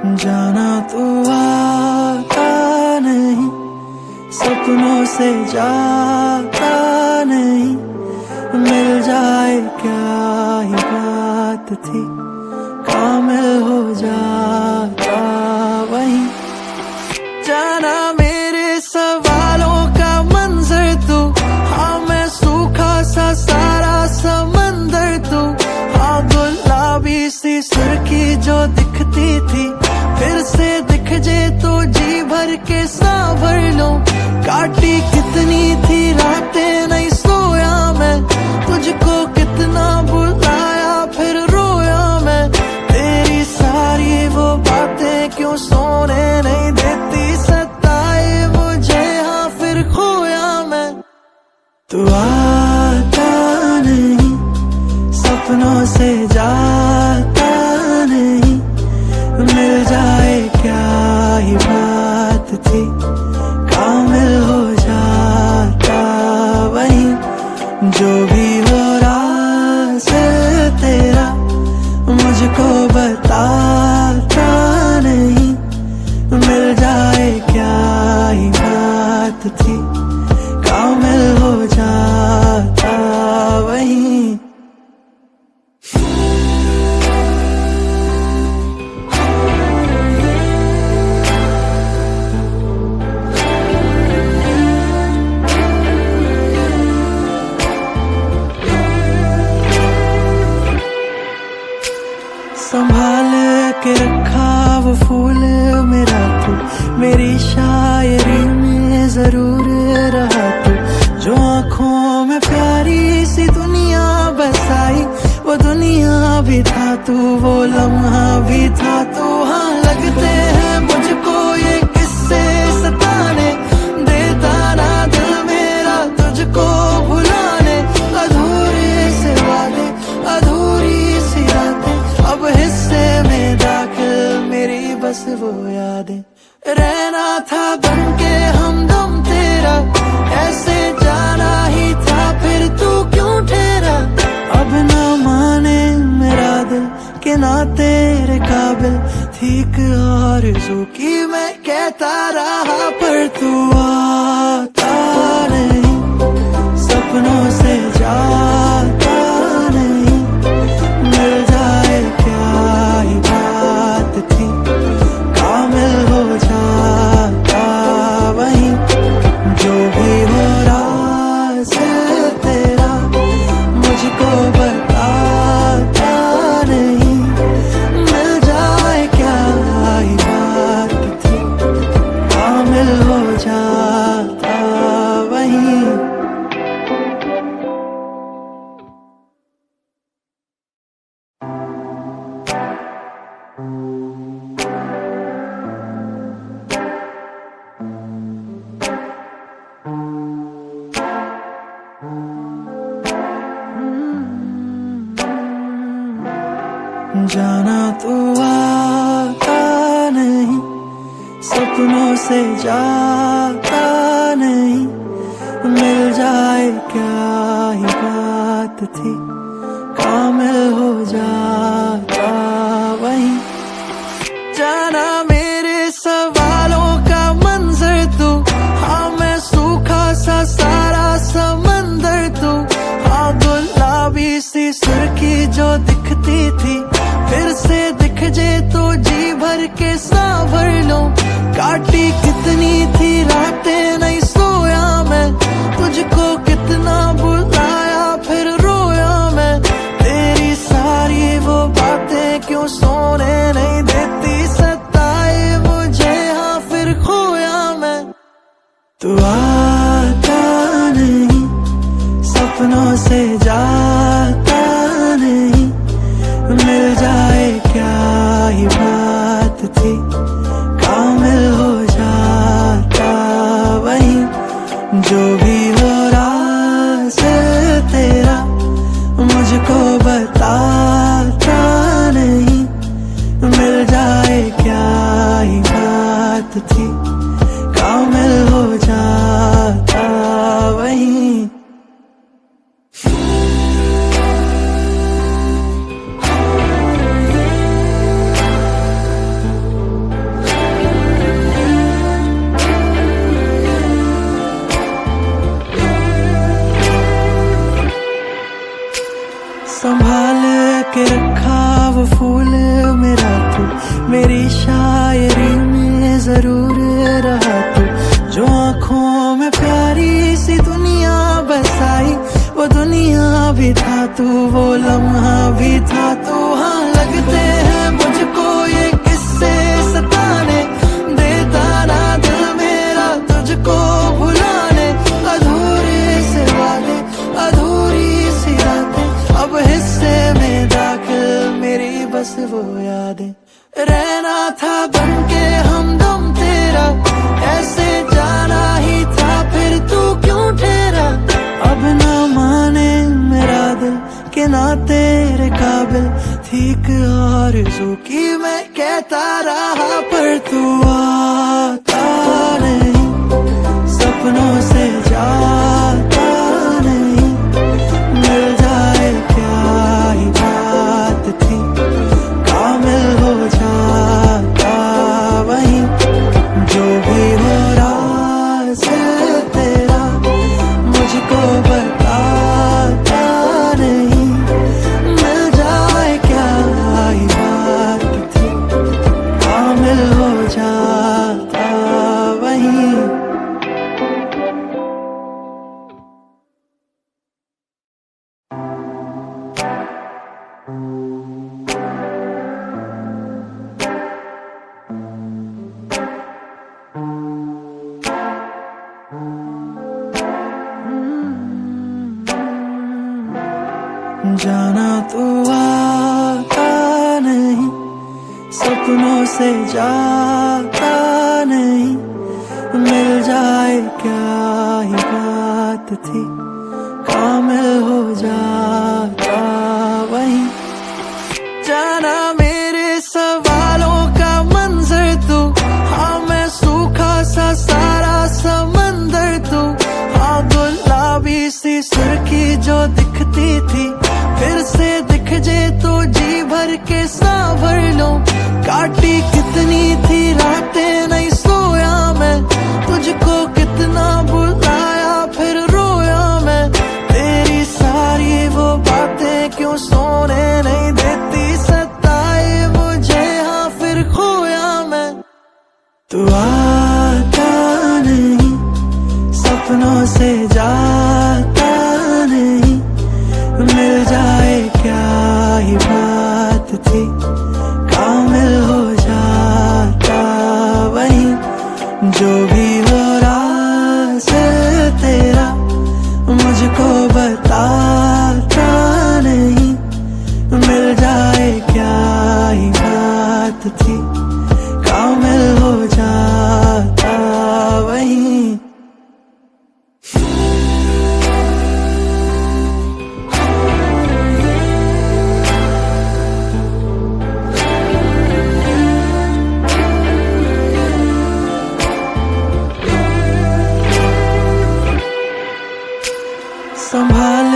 जाना तू आता नहीं, सपनों से जाता नहीं, मिल जाए क्या ही बात थी, कामिल हो जाता वहीं। जाना मेरे सवालों का मंजर तू, हाँ मैं सूखा सा सारा समंदर तू, हाँ गुलाबी सी सुर्खी जो दिखती थी, फिर से दिख जे तो जी भर के सांभर लो। काटी कितनी थी रातें नहीं सोया मैं, तुझको कितना बुलाया फिर रोया मैं, तेरी सारी वो बातें क्यों सोने नहीं देती, सताए मुझे हाँ फिर खोया मैं। तू आता नहीं, सपनों से जाता नहीं, मिल जाए क्या ही बात थी, कामिल हो जाता वहीं। जो भी हो राज तेरा मुझको बताता नहीं, मिल जाए क्या ही बात थी, कामिल हो जाता वहीं। संभाल के रखा वो फूल मेरा तू, मेरी शायरी में जरूर रहा तू, जो आँखों में प्यारी सी दुनिया बसाई, वो दुनिया भी था तू, वो लम्हा भी था तू। हाँ लगते हैं मुझको ये किस्से सताने, देता ना दिल मेरा तुझको भुलाने, अधूरे से वादे अधूरी सी रातें, अब हिस्से में दाखिल मेरी बस वो यादें। रहना था बनके हमदम तेरा, ऐसे जाना ही था फिर तू क्यों ठहरा, अब ना माने मेरा दिल कि ना तेरे काबिल थी आरज़ू की मैं कहता रहा, पर तू आता नहीं, सपनों से जाता नहीं, मिल जाए क्या ही बात थी, कामिल हो जाता वहीं। जो भी हो राज तेरा मुझको बताता नहीं, मिल जाए क्या ही बात थी, कामिल हो जाता वहीं। जाना तू आता नहीं, सपनों से जाता नहीं, मिल जाए क्या ही बात थी, कामिल हो जाता वहीं। जाना मेरे सवालों का मंजर तू, हाँ मैं सूखा सा सारा समंदर तू, हाँ गुलाबी सी सुर्खी जो दिखती थी, फिर से दिख जे तो जी भर के सांभर लो। काटी कितनी थी रातें नहीं सोया मैं, तुझको कितना बुलाया फिर रोया मैं, तेरी सारी वो बातें क्यों सोने नहीं देती, सताए मुझे हाँ फिर खोया मैं। तू आता नहीं, सपनों से जाता नहीं, मिल जाए क्या ही बात थी, कामिल हो जाता वहीं। जो भी हो राज तेरा मुझको बताता नहीं, मिल जाए क्या ही बात थी, कामिल हो जाता वहीं। जरूर रहा तू। जो आँखों में प्यारी सी दुनिया बसाई, वो दुनिया भी था तू, वो लम्हा भी था तू। हाँ लगते हैं मुझको ये किस्से सताने, देता ना दिल मेरा तुझको भुलाने। अधूरे से वादे, अधूरी सी रातें, अब हिस्से में दाखिल मेरी बस वो यादें। रहना था बनके हमदम तेरा, ऐसे जाना ही था फिर तू क्यों ठहरा। अब ना माने मेरा दिल कि ना तेरे काबिल थी आरज़ू की मैं कहता रहा, पर तू आता नहीं, सपनों से जाता नहीं। मिल जाए क्या ही बात थी, कामिल हो जाता वहीं। जो भी हो राज़ तेरा मुझको बताता नहीं। मिल जाए क्या ही बात थी, कामिल हो जाता वहीं। जाना तो आता नहीं, सपनों से जाता नहीं। मिल जाए क्या ही बात थी, कामिल हो जाता वहीं। जाना मेरे सवालों का मंजर तू, हाँ मैं सूखा सा सारा समंदर तू। हाँ गुलाबी सी सुर्खी जो दिखती थी, फिर से दिख जे तो जी भर के सांभर लो। काटी कितनी थी रातें नहीं सोया मैं, तुझको कितना बुलाया फिर रोया मैं। तेरी सारी वो बातें क्यों सोने नहीं देती, सताए मुझे हाँ फिर खोया मैं। तू आता नहीं, सपनों से जाता नहीं। मिल जाए क्या ही बात थी, कामिल हो जाता वहीं। जो भी हो राज़ तेरा मुझको बताता नहीं। मिल जाए क्या ही बात थी, कामिल हो जाता वहीं। संभाल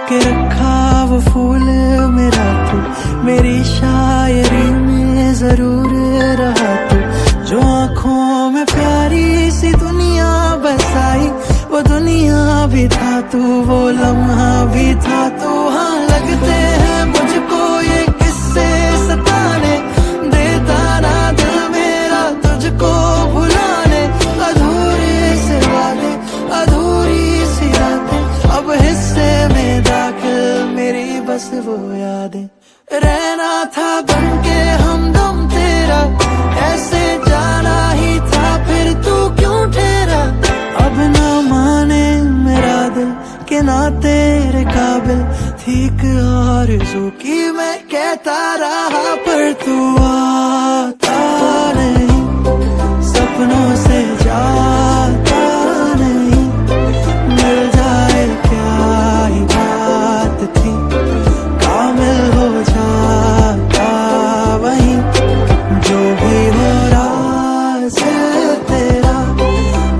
के रखा वो फूल मेरा तू, मेरी शायरी में जरूर रहा तू। जो आँखों में प्यारी सी दुनिया बसाई, वो दुनिया भी था तू, वो लम्हा भी था तू। हाँ लगते हैं मुझको ये किस्से सताने, देता ना दिल मेरा तुझको भुलाने। अधूरे से वादे, अधूरी सी रातें, अब हिस्से में दाखिल मेरी बस वो यादें। रहना था बनके हमदम तेरा, ऐसे जाना ही था फिर तू क्यों ठहरा। अब ना माने मेरा दिल कि ना तेरे काबिल थी आरज़ू की मैं कहता रहा, पर तू आता नहीं, सपनों से जाता नहीं। मिल जाए क्या ही बात थी, कामिल हो जाता वहीं। जो भी हो राज़ तेरा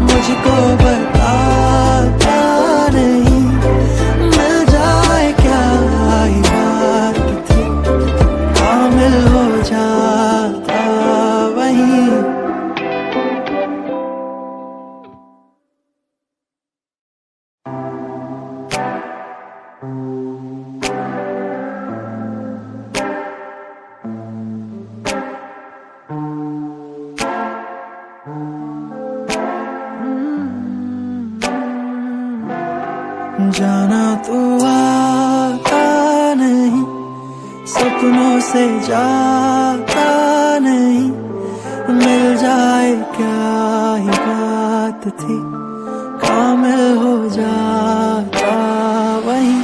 मुझको बताता नहीं। मिल जाए क्या ही बात जाना तू आता नहीं, सपनों से जाता नहीं, मिल जाए क्या ही बात थी, कामिल हो जाता वहीं।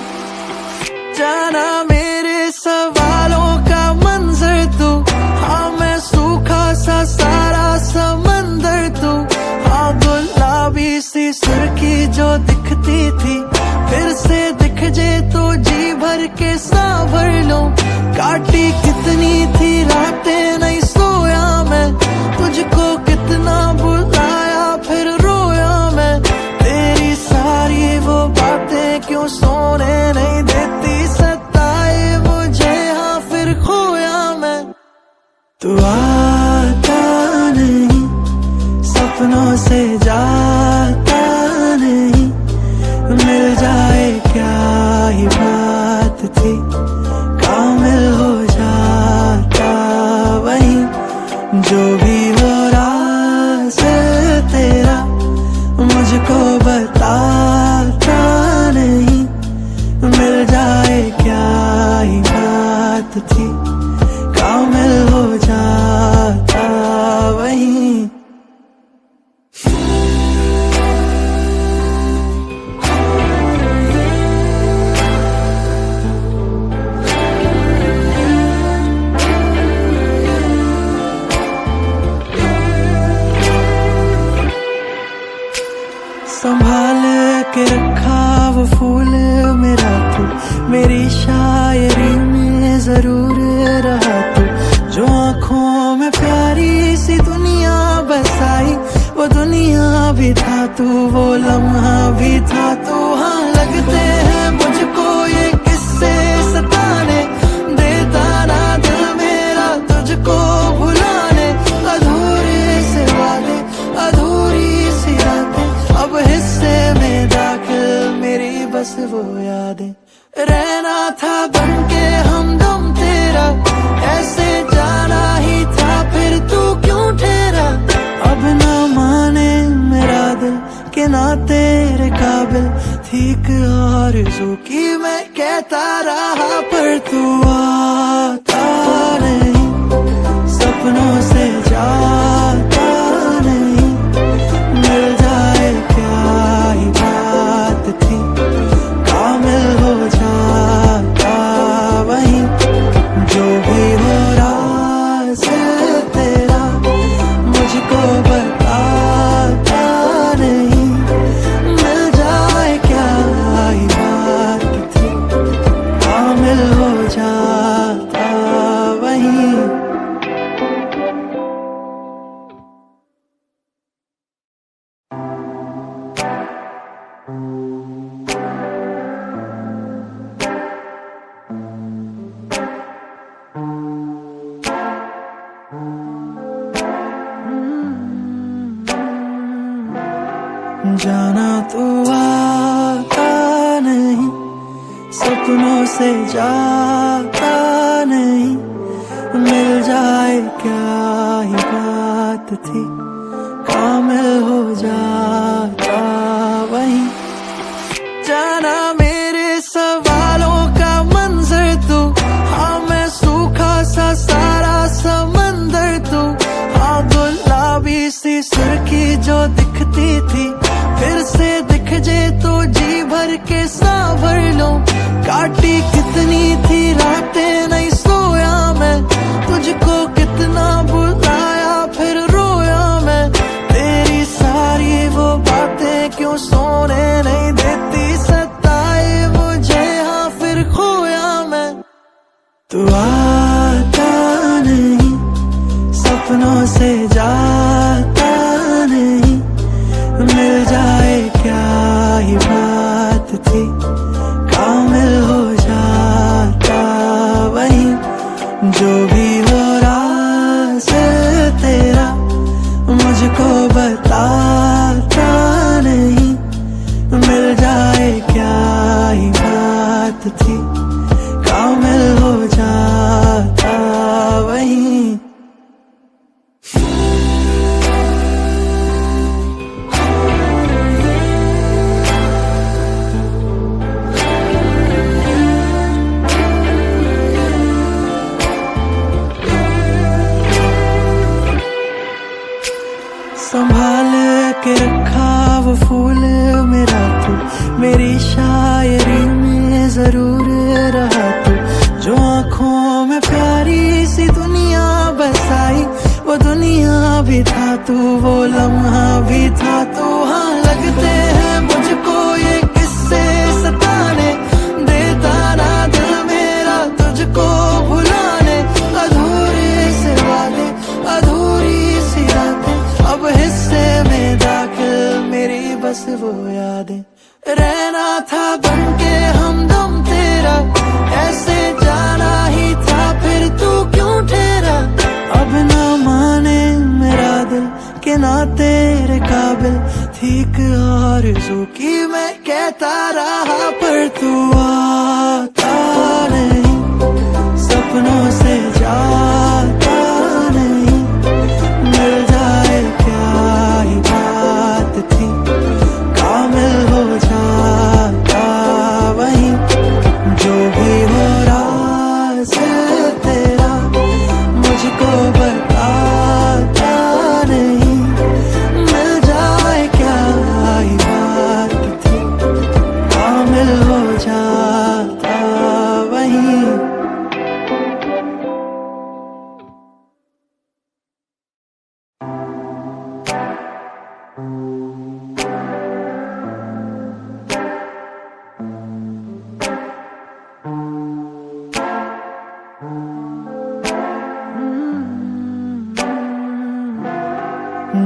जाना मेरे सवालों का मंजर तू, हाँ मैं सूखा सा सारा समंदर तू, हाँ गुलाबी सी सुर्खी जो दिखती थी, फिर से दिख जे तो जी भर के सांभर लूं। काटी कितनी थी रातें नहीं सोया मैं, तुझको कितना बुलाया फिर रोया मैं, तेरी सारी वो बातें क्यों सोने नहीं देती, सताए मुझे हाँ फिर खोया मैं। तू आता नहीं, सपनों से जाता नहीं, मिल जाए क्या ही बात थी, कामिल हो जाता वहीं। जो भी हो राज तेरा मुझको बताता नहीं, मिल जाए क्या ही बात थी, कामिल हो जाता वहीं। संभाल के रखा वो फूल मेरा तू, मेरी शायरी में जरूर रहा तू, जो आँखों में प्यारी सी दुनिया बसाई, वो दुनिया भी था तू, वो लम्हा भी था तू। हाँ लगते हैं मुझको ये किस्से सताने, देता ना दिल मेरा तुझको भुलाने, अधूरे से वादे अधूरी सी रातें, अब हिस्से में दाखिल मेरी बस वो यादें। रहना था बनके हमदम तेरा, ऐसे जाना ही था फिर तू क्यों ठहरा, अब ना माने मेरा दिल के ना तेरे काबिल थी आरज़ू की मैं कहता रहा, पर तू आता नहीं, सपनों से जाता नहीं, मिल जाए क्या ही बात थी, कामिल हो जाता वहीं। जो भी हो राज तेरा मुझको बताता नहीं, मिल जाए क्या ही बात थी, कामिल हो जाता वहीं। जाना तू आता नहीं, सपनों से जाता नहीं, मिल जाए क्या ही बात थी, कामिल हो जाता वहीं। जाना मेरे सवालों का मंजर तू, हाँ मैं सूखा सा सारा समंदर तू, हाँ गुलाबी सी सुर्खी जो दिखती थी, फिर से दिख जे तो जी भर के सांभर लूं। काटी कितनी थी रातें नहीं सोया मैं, तुझको कितना बुलाया फिर रोया मैं, तेरी सारी वो बातें क्यों सोने नहीं देती, सताए मुझे हाँ फिर खोया मैं। तू आता नहीं, सपनों से जाता नहीं, मिल जाए क्या ही बात थी, कामिल हो जाता वहीं। जो भी हो राज तेरा मुझको बताता नहीं, मिल जाए क्या ही बात थी, कामिल हो जाता वहीं। वो फूल मेरा तू, मेरी शायरी में जरूर रहा तू। जो आँखों में प्यारी सी दुनिया बसाई, वो दुनिया भी था तू, वो लम्हा भी था तू। हाँ लगते हैं मुझको ये किस्से सताने, देता ना दिल मेरा तुझको भुलाने। अधूरे से वादे, अधूरी सी रातें, अब हिस्से में दाखिल मेरी बस वो यादें। रहना था बनके हमदम तेरा, ऐसे जाना ही था फिर तू क्यों ठहरा। अब ना माने मेरा दिल के ना तेरे काबिल थी एक आरज़ू की मैं कहता रहा, पर तू आता नहीं, सपनों से जाता नहीं। मिल जाए क्या ही बात थी, कामिल हो जाता वही। जो भी हो राज़ तेरा मुझको बताता नहीं। मिल जाए क्या ही बात थी, कामिल हो जाता वही।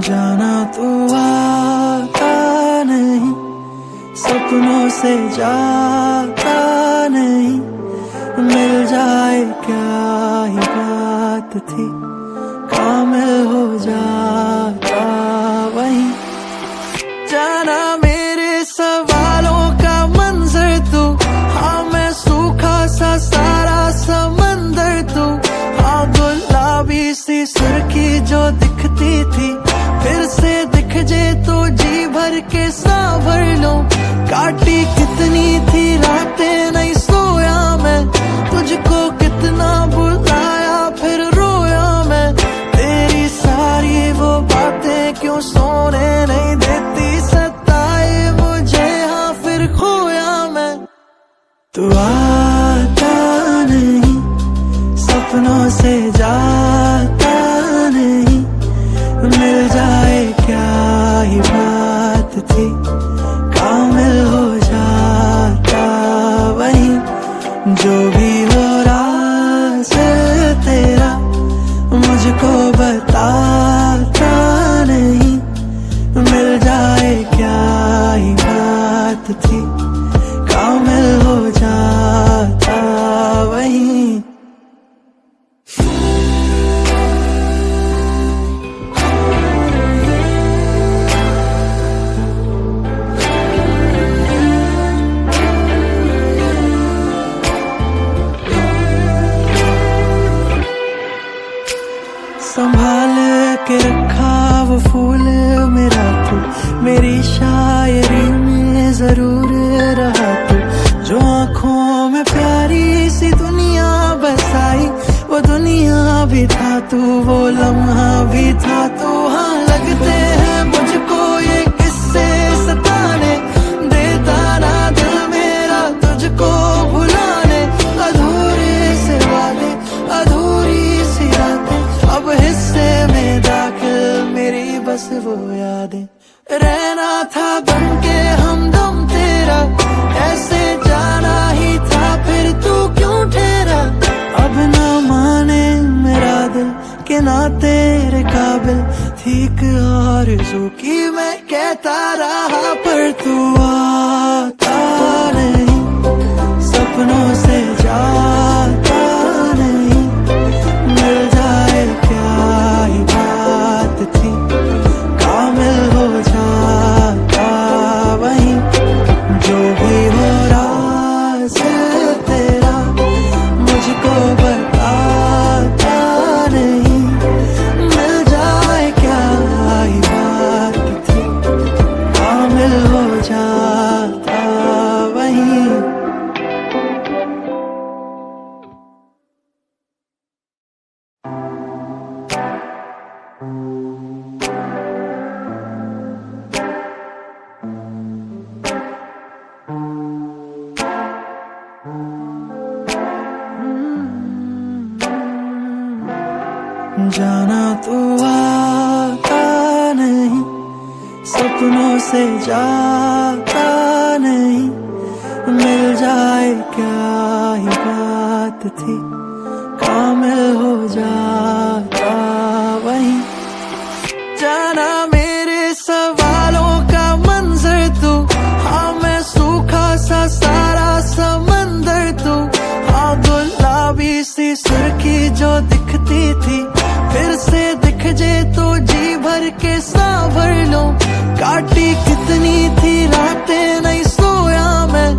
जाना तो आता नहीं, सपनों से जाता नहीं। मिल जाए क्या ही बात थी, कामिल हो जाता वही। जाना मेरे सवालों का मंजर तू, हाँ मैं सूखा सा सारा समंदर तू। हाँ गुलाबी सी सुर्खी जो दिखती थी, फिर से दिख जे तो जी भर के सांभर लो। काटी कितनी थी रातें नहीं सोया मैं, तुझको कितना बुलाया फिर रोया मैं। तेरी सारी वो बातें क्यों सोने नहीं देती, सताए मुझे हाँ फिर खोया मैं। तू आता नहीं, सपनों से जाता नहीं। मिल जाए क्या ही बात थी, कामिल हो जाता वही। जो भी हो राज़ तेरा मुझको बताता नहीं। मिल जाए क्या ही बात थी, कामिल हो जाता वही। संभाल के रखा वो फूल मेरा तू, मेरी शायरी में जरूर रहा तू। जो आँखों में प्यारी सी दुनिया बसाई, वो दुनिया भी था तू, वो लम्हा भी था तू। हाँ लगते हैं मुझको ये किस्से सताने, देता ना दिल मेरा तुझको भुलाने। अधूरे से वादे, अधूरी सी रातें, अब हिस्से में दाखिल मेरी बस वो यादें। रहना था बनके हमदम तेरा, ऐसे जाना ही था फिर तू क्यों ठहरा। अब ना माने मेरा दिल के ना तेरे काबिल थी एक आरज़ू की मैं कहता रहा, पर तू आता नहीं, सपनों से जाता नहीं। मिल जाए क्या ही बात थी, कामिल हो जाता वही। जो भी हो राज़ तेरा मुझको बताता नहीं। मिल जाए क्या ही बात थी, कामिल हो जाता तू आता नहीं, सपनों से जाता नहीं, मिल जाए क्या ही बात थी, कामिल हो जाता वही। जाना मेरे सवालों का मंजर तू, हाँ मैं सूखा सा सारा समंदर तू, हाँ गुलाबी सी सुर्खी जो दिखती थी, फिर से दिख जे तो जी भर के सांभर लो। काटी कितनी थी रातें नहीं सोया मैं,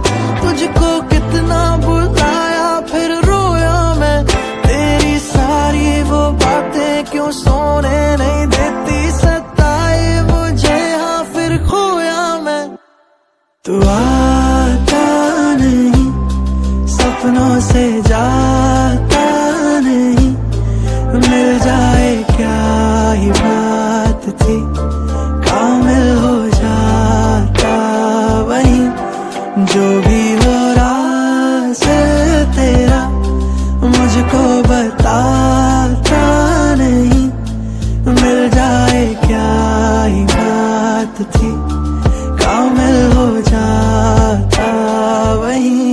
तुझको कितना बुलाया फिर रोया मैं, तेरी सारी वो बातें क्यों सोने नहीं देती, सताए मुझे हाँ फिर खोया मैं। तू आता नहीं, सपनों से जाता नहीं, मिल जाए क्या ही बात थी, कामिल हो जाता वही। जो भी हो राज तेरा मुझको बताता नहीं, मिल जाए क्या ही बात थी, कामिल हो जाता वही।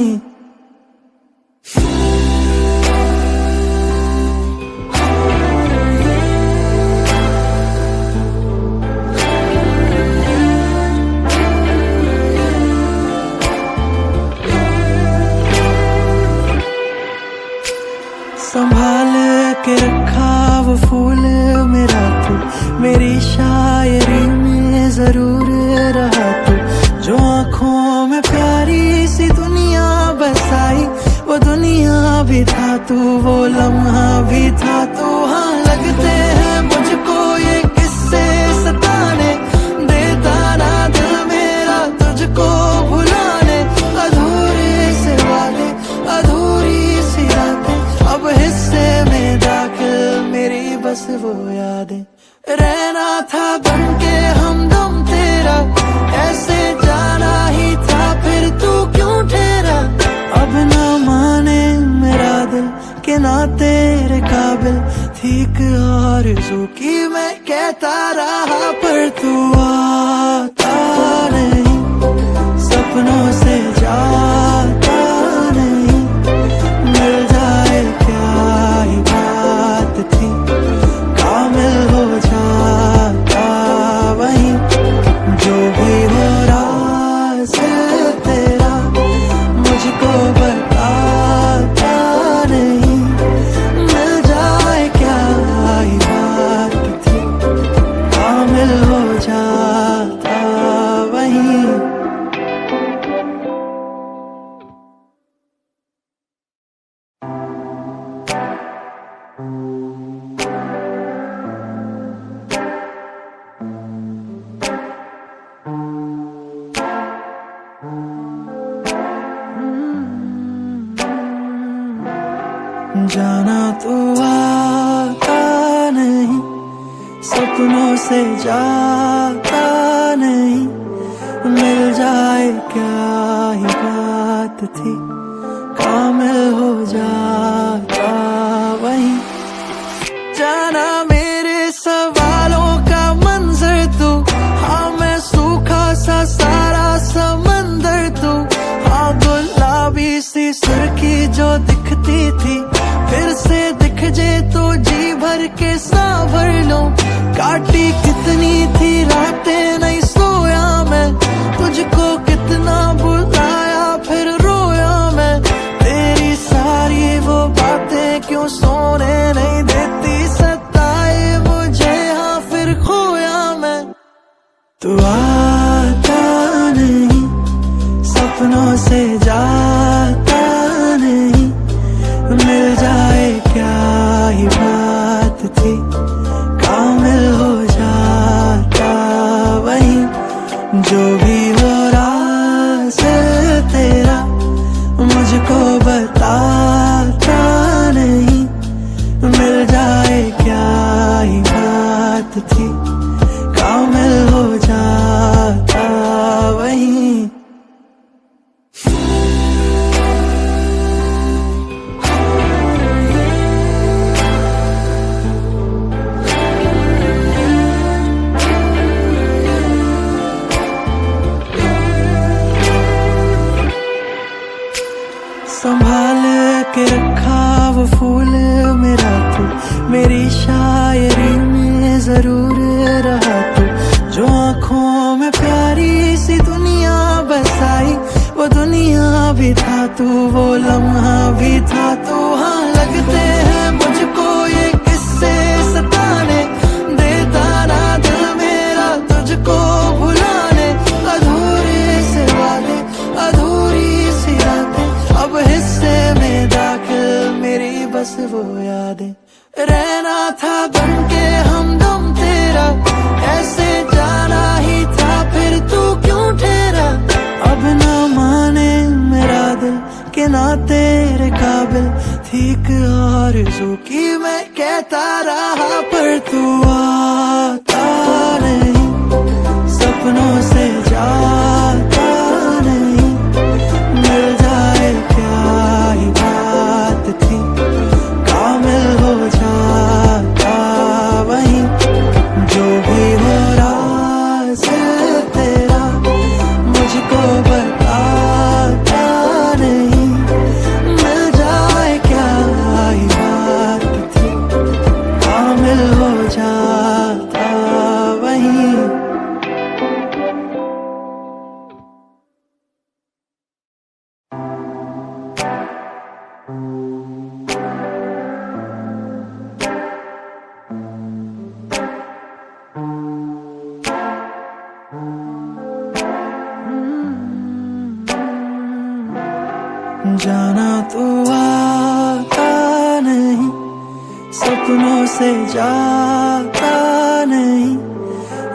संभाल के रखा वो फूल मेरा तू, मेरी शायरी में जरूर रहा तू, जो आँखों में प्यारी सी दुनिया बसाई, वो दुनिया भी था तू, वो लम्हा भी था तू। हाँ लगते हैं मुझको ये किस्से सताने, देता ना दिल मेरा तुझको भुलाने, अधूरे से वादे अधूरी सी रातें, अब हिस्से में दाखिल मेरी बस वो यादें। रहना था बनके हमदम तेरा, ऐसे जाना ही था फिर तू क्यों ठहरा, अब ना माने मेरा दिल के ना तेरे काबिल थी एक आरज़ू की मैं कहता रहा, पर तू आता नहीं, सपनों से जाता नहीं, मिल जाए क्या ही बात थी, कामिल हो जाता वही। जो भी हो राज तेरा मुझको बताता नहीं, मिल जाए क्या ही बात थी, कामिल हो जाता वही। जाना तू आता नहीं, सपनों से जाता नहीं, मिल जाए क्या ही बात थी, कामिल हो जाता वही। जाना मेरे सवालों का मंजर तू, हाँ मैं सूखा सा सारा समंदर तू, हाँ गुलाबी सी सुर्खी जो दिखती थी, फिर से दिख जे तो जी भर के सांभर लो। काटी कितनी थी रातें नहीं सोया मैं, तुझको कितना बुलाया फिर रोया मैं, तेरी सारी वो बातें क्यों सोने नहीं देती, सताए मुझे हाँ फिर खोया मैं। तू आता नहीं, सपनों से जाता नहीं, मिल जाए क्या ही बात थी, कामिल हो जाता वही। जो भी हो राज तेरा मुझको बताता नहीं, मिल जाए क्या ही बात थी, कामिल हो जाता वही। जाना तू आता नहीं, सपनों से जाता नहीं,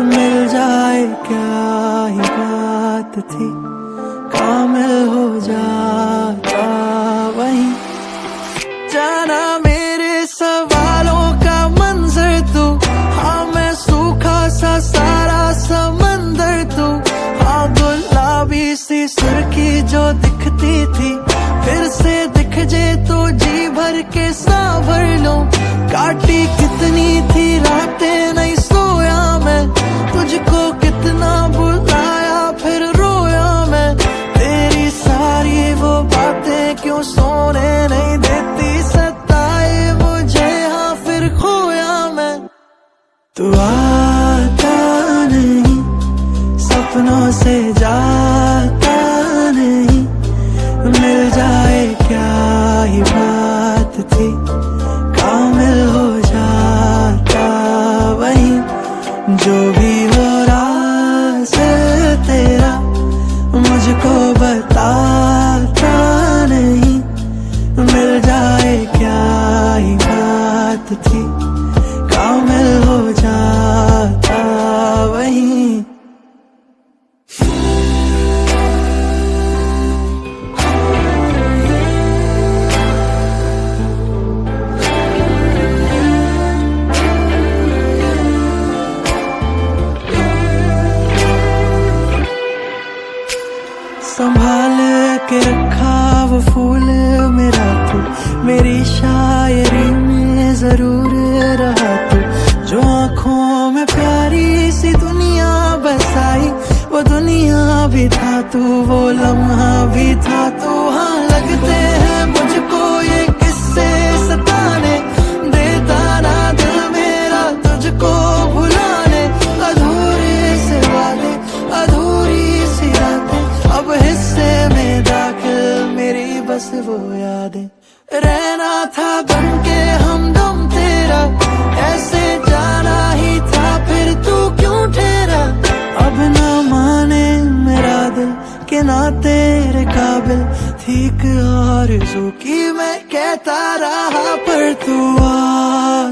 मिल जाए क्या ही बात थी, कामिल हो जाता वहीं। जाना मेरे सवालों का मंजर तू, हाँ मैं सूखा सा सारा समंदर तू, हाँ गुलाबी सी सुर्खी जो दिखती थी फिर से दिख जे तो जी भर के सांभर लो। काटी कितनी थी रातें नहीं सोया मैं, तुझको कितना बुलाया फिर रोया मैं, तेरी सारी वो बातें क्यों सोने नहीं देती, सताए मुझे हाँ फिर खोया मैं। तू आता नहीं, सपनों से जाता नहीं, मिल जाए क्या ही बात थी, कामिल हो जाता वहीं। जो भी हो राज तेरा मुझको बताता नहीं, मिल जाए क्या ही बात थी, कामिल हो जाता वहीं। संभाल के रखा वो फूल मेरा तू, मेरी शायरी में जरूर रहा तू, जो आँखों में प्यारी सी दुनिया बसाई, वो दुनिया भी था तू, वो लम्हा भी था तू। हाँ लगते हैं मुझको ये किस्से सताने, देता ना दिल मेरा तुझको भुलाने, अधूरे से वादे अधूरी सी रातें, अब हिस्से में दाखिल मेरी बस वो यादें। रहना था बनके हमदम तेरा, ऐसे जाना ही था फिर तू क्यों ठहरा, अब ना माने मेरा दिल के ना तेरे काबिल थी एक आरज़ू की मैं कहता रहा, पर तू आ